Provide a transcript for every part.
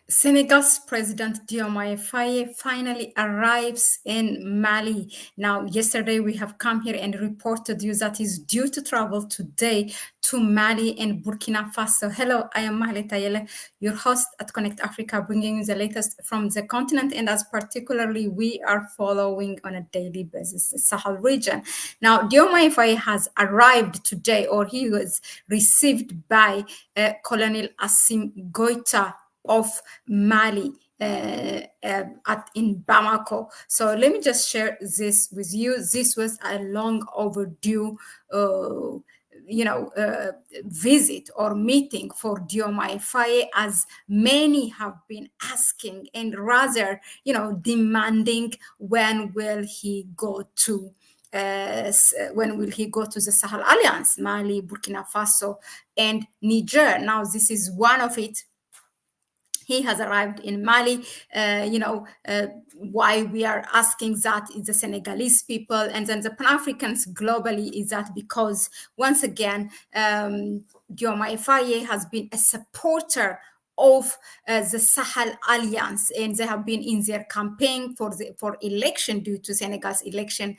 Senegal's President Diomaye Faye finally arrives in Mali. Now, yesterday we have come here and reported you that he's due to travel today to Mali and Burkina Faso. Hello, I am Mahlet Ayele, your host at Connect Africa, bringing you the latest from the continent, and as particularly we are following on a daily basis the Sahel region. Now, Diomaye Faye has arrived today, or he was received by Colonel Assim Goita of Mali in Bamako. So let me just share this with you. This was a long overdue visit or meeting for Diomaye Faye, as many have been asking and rather, demanding when will he go to when will he go to the Sahel Alliance, Mali, Burkina Faso, and Niger. Now, this is one of it. He has arrived in Mali. Why we are asking that is the Senegalese people and then the Pan-Africans globally is that because, once again, Diomaye Faye has been a supporter of the Sahel Alliance, and they have been in their campaign for election due to Senegal's election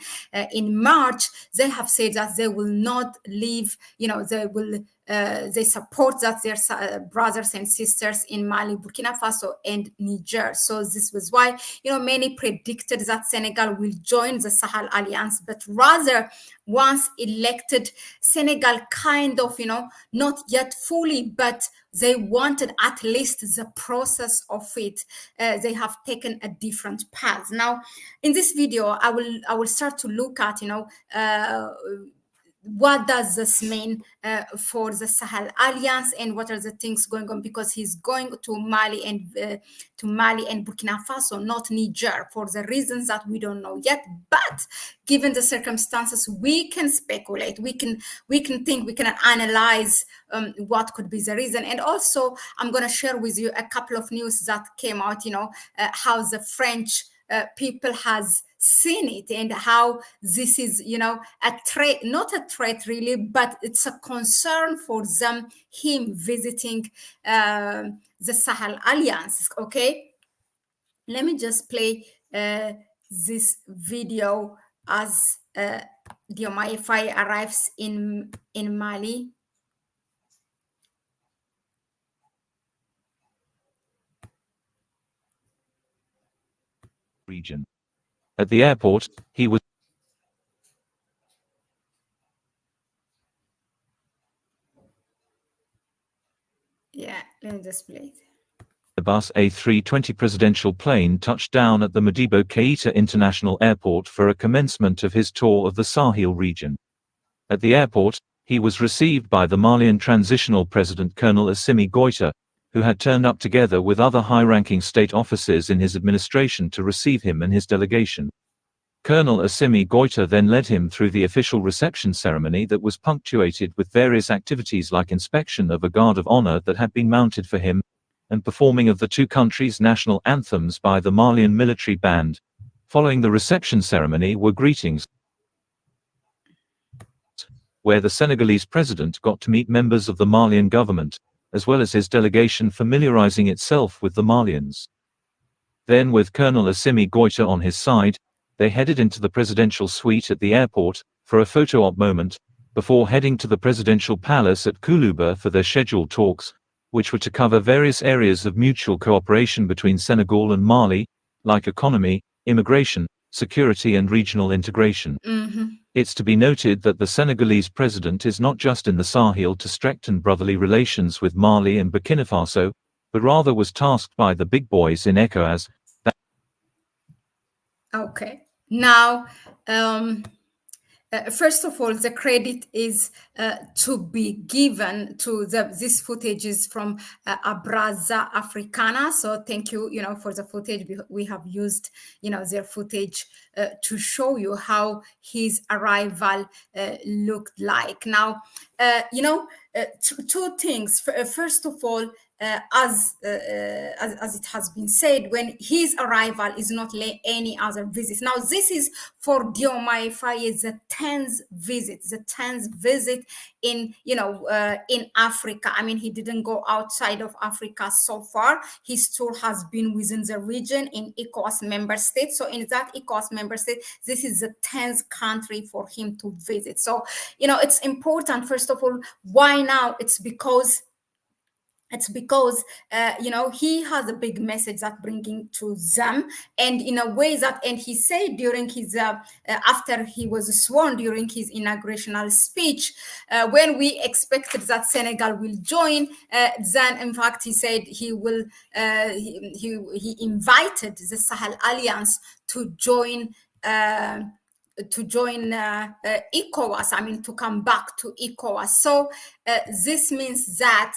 in March. They have said that they will not leave. They support that their brothers and sisters in Mali, Burkina Faso, and Niger. So this was why many predicted that Senegal will join the Sahel Alliance, but rather once elected, Senegal kind of not yet fully, but they wanted at least the process of it. They have taken a different path. Now, in this video, I will start to look at what does this mean for the Sahel Alliance and what are the things going on, because he's going to Mali and Burkina Faso, not Niger, for the reasons that we don't know yet. But given the circumstances, we can speculate, we can think, we can analyze what could be the reason. And also, I'm going to share with you a couple of news that came out, how the French people has seen it and how this is a threat, not a threat really, but it's a concern for them, him visiting the Sahel Alliance. Okay, let me just play this video as Diomaye Faye arrives in Mali. Region. At the airport, he was let me just play it. The Bus A320 presidential plane touched down at the Modibo Keita International Airport for a commencement of his tour of the Sahel region. At the airport, he was received by the Malian transitional president Colonel Assim Goita, who had turned up together with other high-ranking state officers in his administration to receive him and his delegation. Colonel Assim Goita then led him through the official reception ceremony that was punctuated with various activities like inspection of a guard of honor that had been mounted for him, and performing of the two countries' national anthems by the Malian military band. Following the reception ceremony were greetings, where the Senegalese president got to meet members of the Malian government, as well as his delegation familiarizing itself with the Malians. Then, with Colonel Assim Goita on his side, they headed into the presidential suite at the airport for a photo-op moment, before heading to the presidential palace at Koulouba for their scheduled talks, which were to cover various areas of mutual cooperation between Senegal and Mali, like economy, immigration, security and regional integration. It's to be noted that the Senegalese president is not just in the Sahel to strengthen brotherly relations with Mali and Burkina Faso, but rather was tasked by the big boys in ECOWAS. Okay. Now, first of all, the credit is to be given to this footage is from Abraza Africana. So thank you, for the footage. We have used, their footage to show you how his arrival looked like. Now, two things. First of all, as it has been said, when his arrival is not like any other visit. Now, this is for Diomaye Faye the 10th visit in in Africa. I mean, he didn't go outside of Africa so far. His tour has been within the region in ECOWAS member states. So in that ECOWAS member state, this is the 10th country for him to visit. So it's important. First of all, why now? It's because he has a big message that bringing to them, and in a way that, and he said during his after he was sworn, during his inaugurational speech, when we expected that Senegal will join, then in fact he said he will he invited the Sahel Alliance to join ECOWAS, I mean, to come back to ECOWAS. So this means that,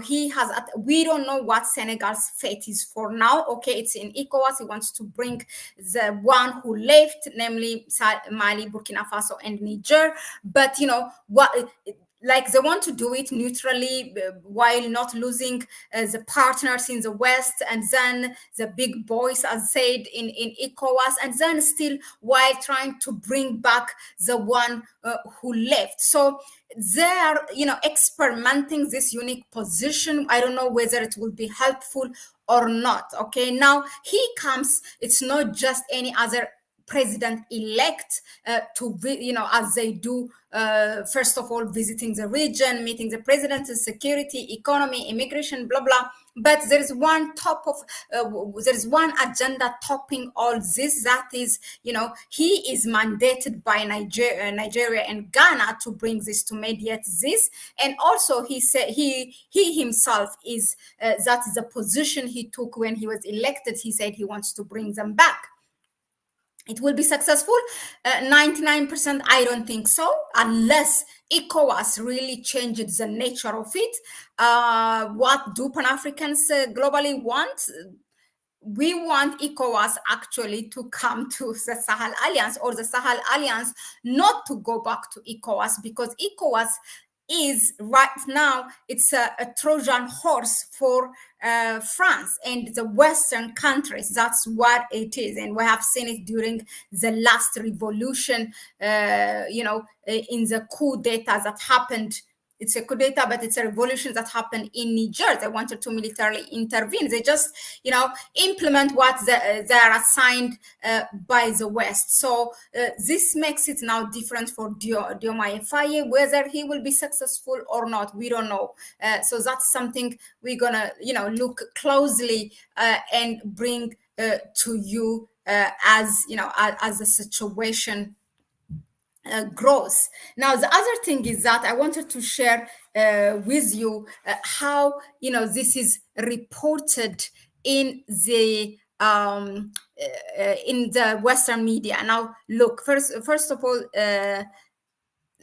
he has, we don't know what Senegal's fate is for now. Okay, it's in ECOWAS. He wants to bring the one who left, namely Mali, Burkina Faso, and Niger. But, like they want to do it neutrally while not losing the partners in the West, and then the big boys, as said, in ECOWAS, and then still while trying to bring back the one who left. So they are, experimenting this unique position. I don't know whether it will be helpful or not. Okay, now he comes, it's not just any other president-elect as they do, first of all, visiting the region, meeting the president, security, economy, immigration, blah, blah. But there's one agenda topping all this. That is, he is mandated by Nigeria and Ghana to bring this, to mediate this. And also he said he himself is, that is the position he took when he was elected. He said he wants to bring them back. It will be successful? 99%, I don't think so, unless ECOWAS really changes the nature of it. What do Pan-Africans globally want? We want ECOWAS actually to come to the Sahel Alliance, or the Sahel Alliance not to go back to ECOWAS, because ECOWAS is right now, it's a Trojan horse for France and the Western countries. That's what it is. And we have seen it during the last revolution, in the coup d'etat that happened. It's a coup d'etat, but it's a revolution that happened in Niger. They wanted to militarily intervene. They just, implement what they are assigned by the West. So this makes it now different for Diomaye Faye. Whether he will be successful or not, we don't know. So that's something we're gonna, look closely and bring to you as the situation grows. Now, the other thing is that I wanted to share with you how this is reported in the Western media. Now, look, first of all,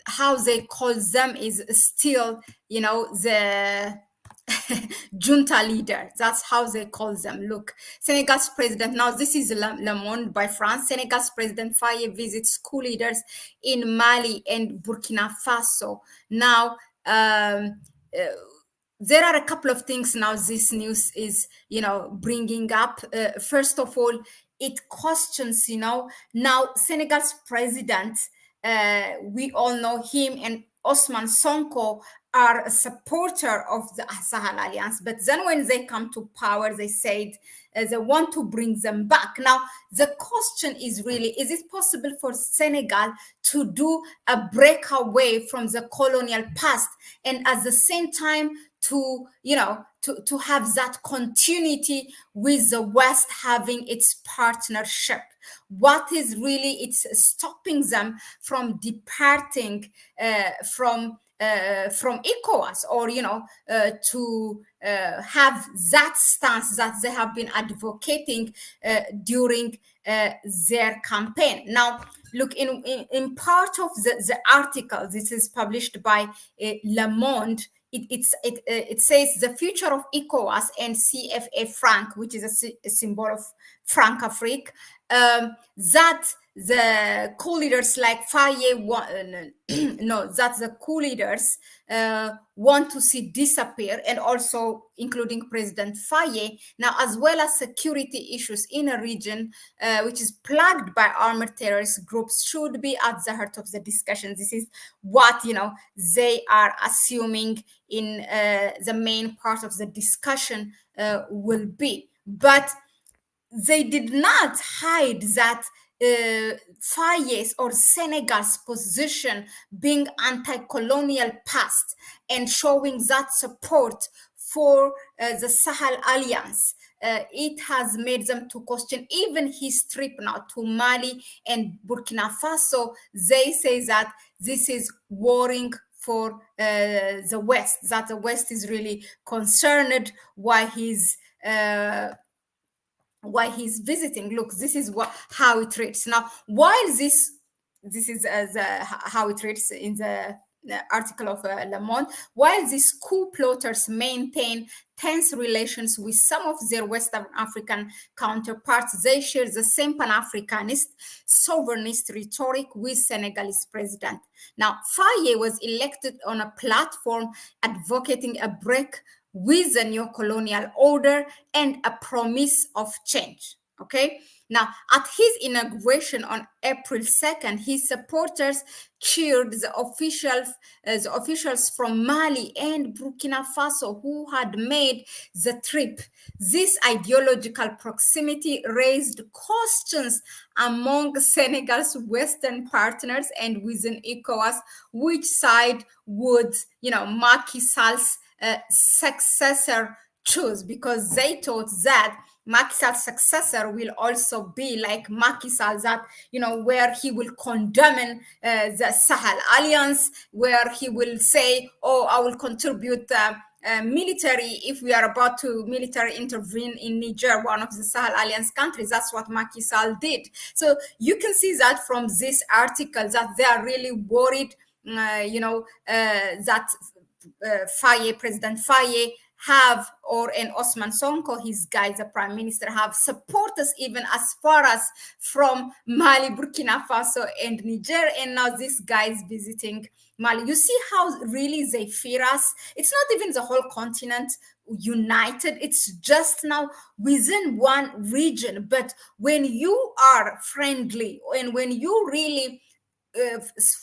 how they call them is still, the junta leader. That's how they call them. Look, Senegal's president, now this is Le Monde by France. Senegal's president Faye visits school leaders in Mali and Burkina Faso. Now, there are a couple of things now this news is, bringing up. First of all, it questions, now Senegal's president, we all know him and Ousmane Sonko are a supporter of the Sahel Alliance, but then when they come to power, they said they want to bring them back. Now, the question is really, is it possible for Senegal to do a breakaway from the colonial past and at the same time to have that continuity with the West having its partnership? What is really it's stopping them from departing from ECOWAS, or to have that stance that they have been advocating during their campaign? Now, look, in part of the article, this is published by Le Monde. It says the future of ECOWAS and CFA franc, which is a symbol of Franc Afrique, that the co-leaders like Faye no, that the co-leaders want to see disappear, and also including President Faye now, as well as security issues in a region which is plagued by armed terrorist groups, should be at the heart of the discussion. This is what they are assuming in the main part of the discussion will be. But they did not hide that Faye's or Senegal's position being anti-colonial past and showing that support for the Sahel Alliance. It has made them to question even his trip now to Mali and Burkina Faso. They say that this is warring for the West, that the West is really concerned why he's visiting. Look, this is how it reads now. While this is how it reads in the article of Le Monde. While these coup plotters maintain tense relations with some of their West African counterparts, they share the same Pan-Africanist, sovereignist rhetoric with Senegalese president. Now, Faye was elected on a platform advocating a break with the neo-colonial order and a promise of change. Okay. Now, at his inauguration on April 2nd, his supporters cheered the officials from Mali and Burkina Faso who had made the trip. This ideological proximity raised questions among Senegal's Western partners and within ECOWAS, which side would, Macky Sall's successor choose, because they thought that Macky Sall's successor will also be like Macky Sall, that where he will condemn the Sahel Alliance, where he will say, "Oh, I will contribute military if we are about to military intervene in Niger, one of the Sahel Alliance countries." That's what Macky Sall did. So you can see that from this article that they are really worried, that President Faye and Osman Sonko, his guys, the prime minister, have supporters even as far as from Mali, Burkina Faso, and Niger. And now this guy is visiting Mali. You see how really they fear us? It's not even the whole continent united. It's just now within one region. But when you are friendly and when you really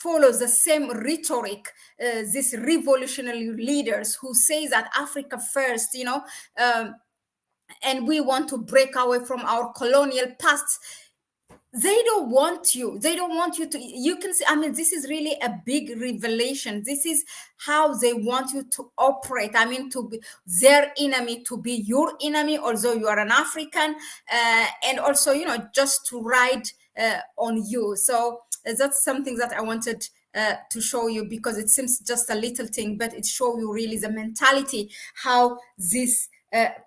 follows the same rhetoric, these revolutionary leaders who say that Africa first, and we want to break away from our colonial past. They don't want you to, you can see, this is really a big revelation. This is how they want you to operate. To be their enemy, to be your enemy, although you are an African, and also, just to ride on you. So that's something that I wanted to show you, because it seems just a little thing, but it shows you really the mentality, how this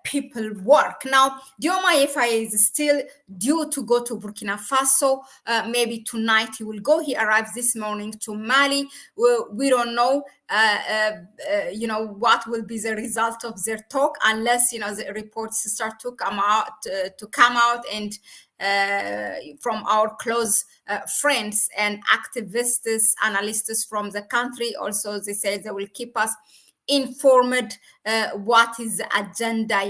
people work. Now, Diomaye Faye is still due to go to Burkina Faso. Maybe tonight he will go. He arrives this morning to Mali. We don't know, what will be the result of their talk, unless the reports start to come out, and from our close friends and activists, analysts from the country. Also, they say they will keep us informed what is the agenda,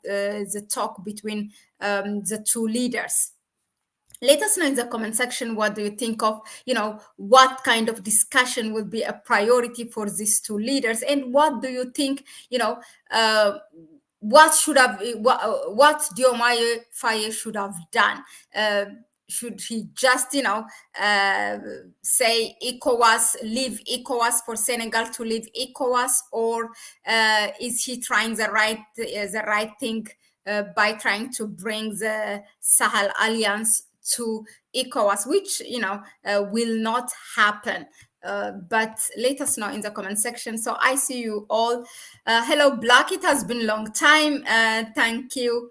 the talk between the two leaders. Let us know in the comment section, what do you think of, what kind of discussion will be a priority for these two leaders, and what do you think, what Diomaye Faye should have done? Should he just, say ECOWAS, leave ECOWAS, for Senegal to leave ECOWAS, or is he trying the right thing by trying to bring the Sahel Alliance to ECOWAS, which will not happen? But let us know in the comment section. So I see you all. Hello, Black. It has been a long time. Thank you.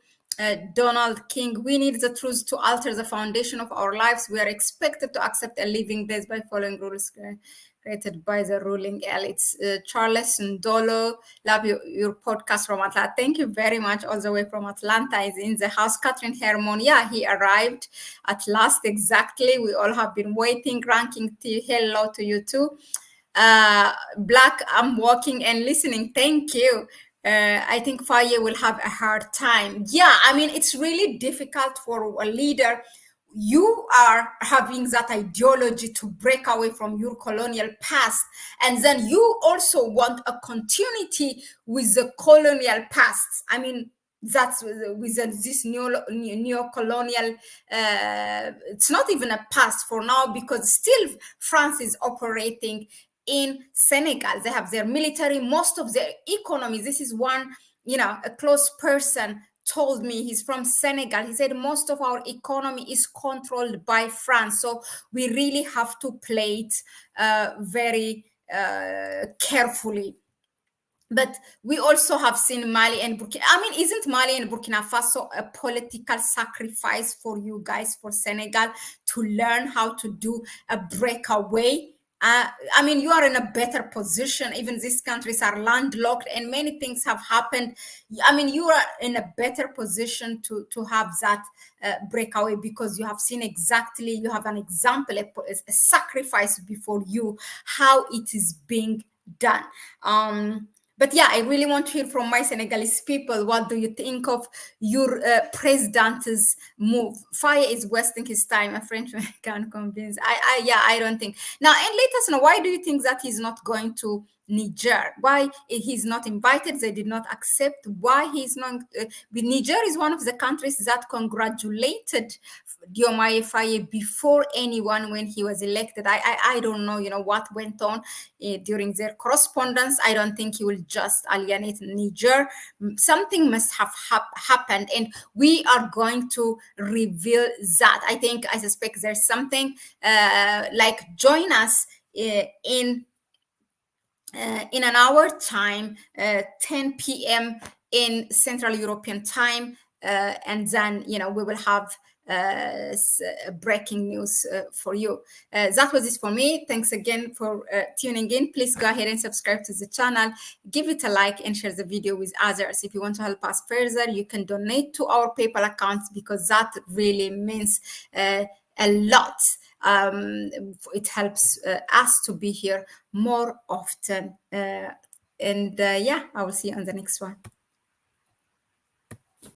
Donald King, we need the truth to alter the foundation of our lives. We are expected to accept a living death by following rules. created by the ruling elites. Charles Ndolo, love your podcast from Atlanta. Thank you very much. All the way from Atlanta is in the house. Catherine Hermon, yeah, he arrived at last. Exactly. We all have been waiting. Ranking T, hello to you too. Black, I'm walking and listening. Thank you. I think Faye will have a hard time. Yeah, I mean, it's really difficult for a leader. You are having that ideology to break away from your colonial past, and then you also want a continuity with the colonial past. I mean, that's with this neo-colonial, it's not even a past for now, because still France is operating in Senegal. They have their military, most of their economy. This is one, a close person told me. He's from Senegal. He said most of our economy is controlled by France. So we really have to play it very carefully. But we also have seen Mali and Burkina. I mean, isn't Mali and Burkina Faso a political sacrifice for you guys, for Senegal, to learn how to do a breakaway? I mean, you are in a better position. Even these countries are landlocked and many things have happened. I mean, you are in a better position to have that breakaway, because you have seen exactly, you have an example, a sacrifice before you, how it is being done. But yeah, I really want to hear from my Senegalese people. What do you think of your president's move? Faye is wasting his time. A Frenchman can't convince. I don't think. Now, and let us know, why do you think that he's not going to Niger? Why he's not invited? They did not accept. Why he's not? Niger is one of the countries that congratulated Diomaye Faye before anyone when he was elected. I don't know, what went on during their correspondence. I don't think he will just alienate Niger. Something must have happened, and we are going to reveal that. I suspect there's something. Like, join us in an hour time, 10 p.m. in Central European time, and then we will have breaking news for you. That was it for me. Thanks again for tuning in. Please go ahead and subscribe to the channel, give it a like, and share the video with others. If you want to help us further, you can donate to our PayPal accounts, because that really means a lot. It helps us to be here more often. And yeah, I will see you on the next one.